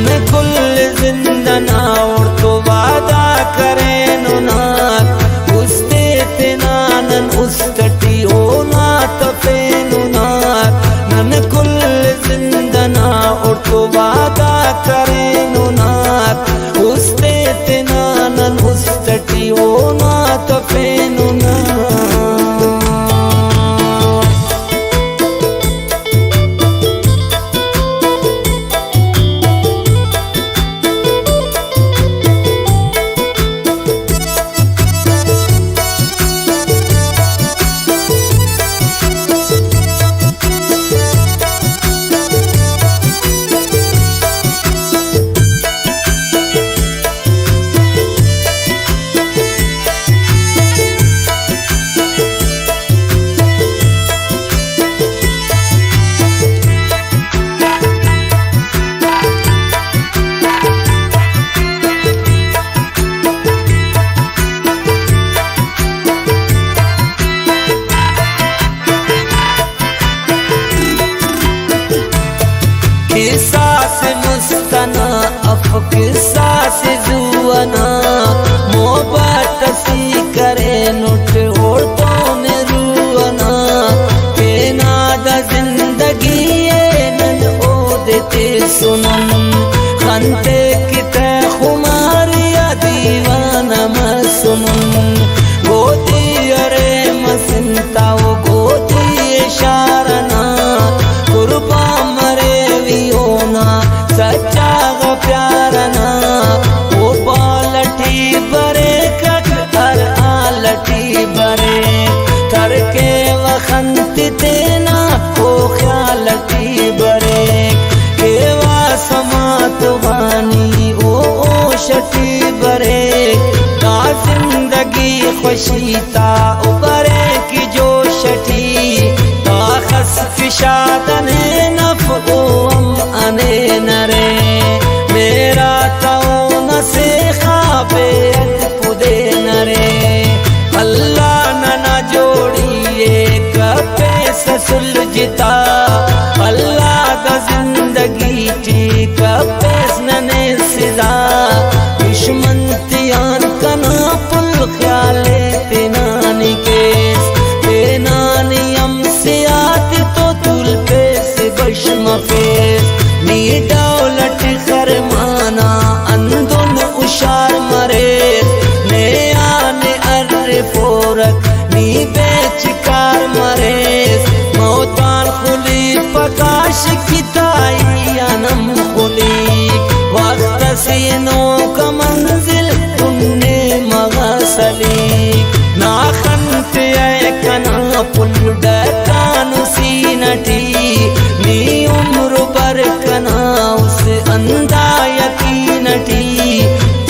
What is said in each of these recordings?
none कुल जिंदना और तो वादा करे नुनात उस्ते तेना नन उस्तटी ओना तफेनु नात नन कुल जिंदना और तो वादा करे नुनात उस्ते तेना नन उस्तटी ओना तफेनु नात किस्सा से मुस्तना अफ किस्सा से जुआना मोहब्बत सी करे नुट और तो ने रुआना केना दा जिंदगी ये नन ओ देते सुनम खंते किते खुमारिया दीवाना मसुनम गोदी अरे मसिंता वो गोदी इशारना कुर्बा सच्चा गो प्यारना वो बालटी बरे कट हर आलटी बरे थर के वखंत तेना वो ख्यालटी बरे केवा समात वानी ओ शटी बरे का जिंदगी खुशीता उबरे की जो शटी ताखस फिशादन नफ ओ अने नरे मेरा ताऊ न से खाबे पुदे नरे अल्लाह न जोड़िए कपे सुलझता अल्लाह दा जिंदगी ची कपे नने सिजा दुश्मन तियान कना पुल ख्याले तेनानी केस तेनानी हम से आती तो तुल पे से बशम फेस नी दौलत खरमाना अंदुन उशार मरे ने आने अर्रे फोरक नी बेचिकार मरे मौतान खुली प्रकाश की ताई अनम खुली वक्त से नो का मंजिल उन्ने मगसली ना खंत कना पुल डकानु सी नटी नी उम्र पर कना उस अंदा यकीनटी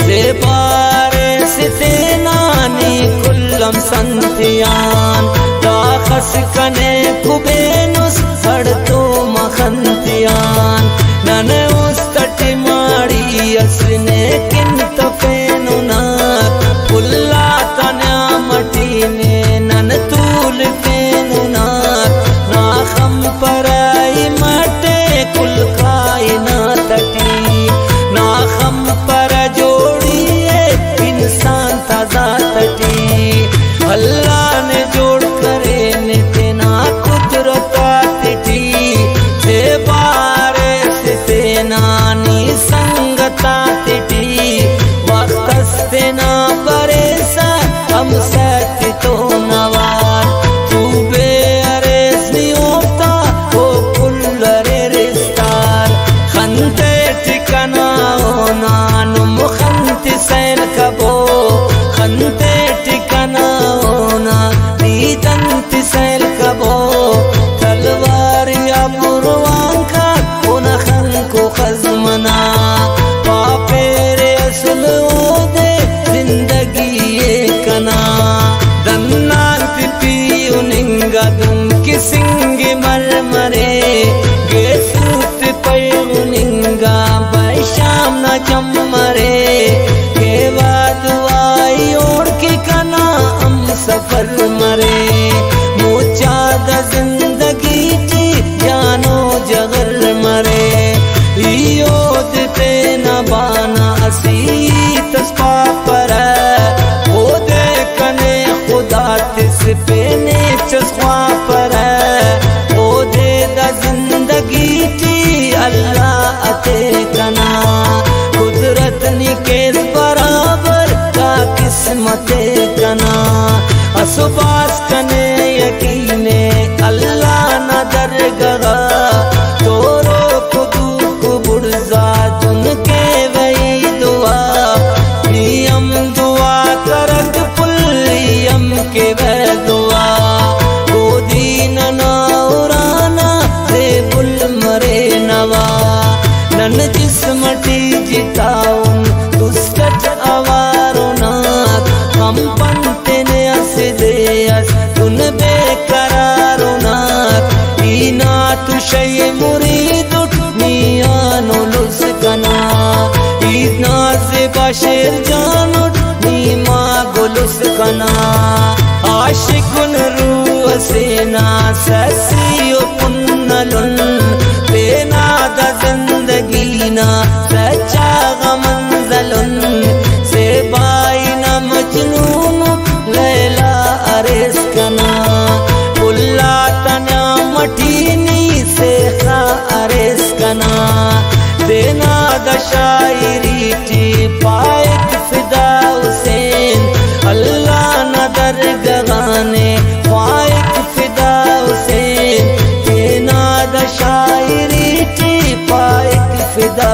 से बारे से तेनानी कुल्लम संतियान ताखस कने कुबेनुस हड़ तो मखंतियान नन उस तटी माड़ी असने किन तफेनु नात पुल्ला तन्या मटी में नन तूल फेनु नात ना खम पराई मटे कुल कायना तटी ना खम पर जोड़िए इंसान ताजा तटी अल्लाह ने जोड़ करे ने तेना कुदरता तिटी से बारे से तेनानी संगता तिटी वक्त तेना परेसा हम सती तो नवार तू बे अरेस नहीं होता वो पुल्लरे रिश्तार खंते ठिकाना होना नुम खंती सैन कबो खंते ठिकाना होना नीतंती सैल कबो तलवार या बुरवांका उन खन को खजमना पापेरे असल दे जिंदगी ये कना दन्ना पिपी उनिंगा दुम किसिंगी मर मरे गे सूत पे उनिंगा गुलजात उनके वही दुआ नियम दुआ करत पुल्यम के वह दुआ दो दीन ना उराना रे बुल मरे नवा नन जिस्मटी जिताउन दुष्कट अवारो नाथ हम पंते ने अस दे अस तुन बेकरारो नाथ ईना तुशय मुरीद नियानो लुस्कना ईदना से बशेर जानो नीमा गुलुस्कना आशिकुन रूह से ना ससियो पुन्नलुन बेना दा जिंदगी ना सच्चा गमंजलुन से बाइना मजनून लैला अरेस्कना उल्ला तना मठीनी से खा अरेस्कना देना दा शायरी टी पाइक फिदा हुसैन अल्लाह नदर गगाने पाइक फिदा हुसैन देना दा शायरी टी पाइक फिदा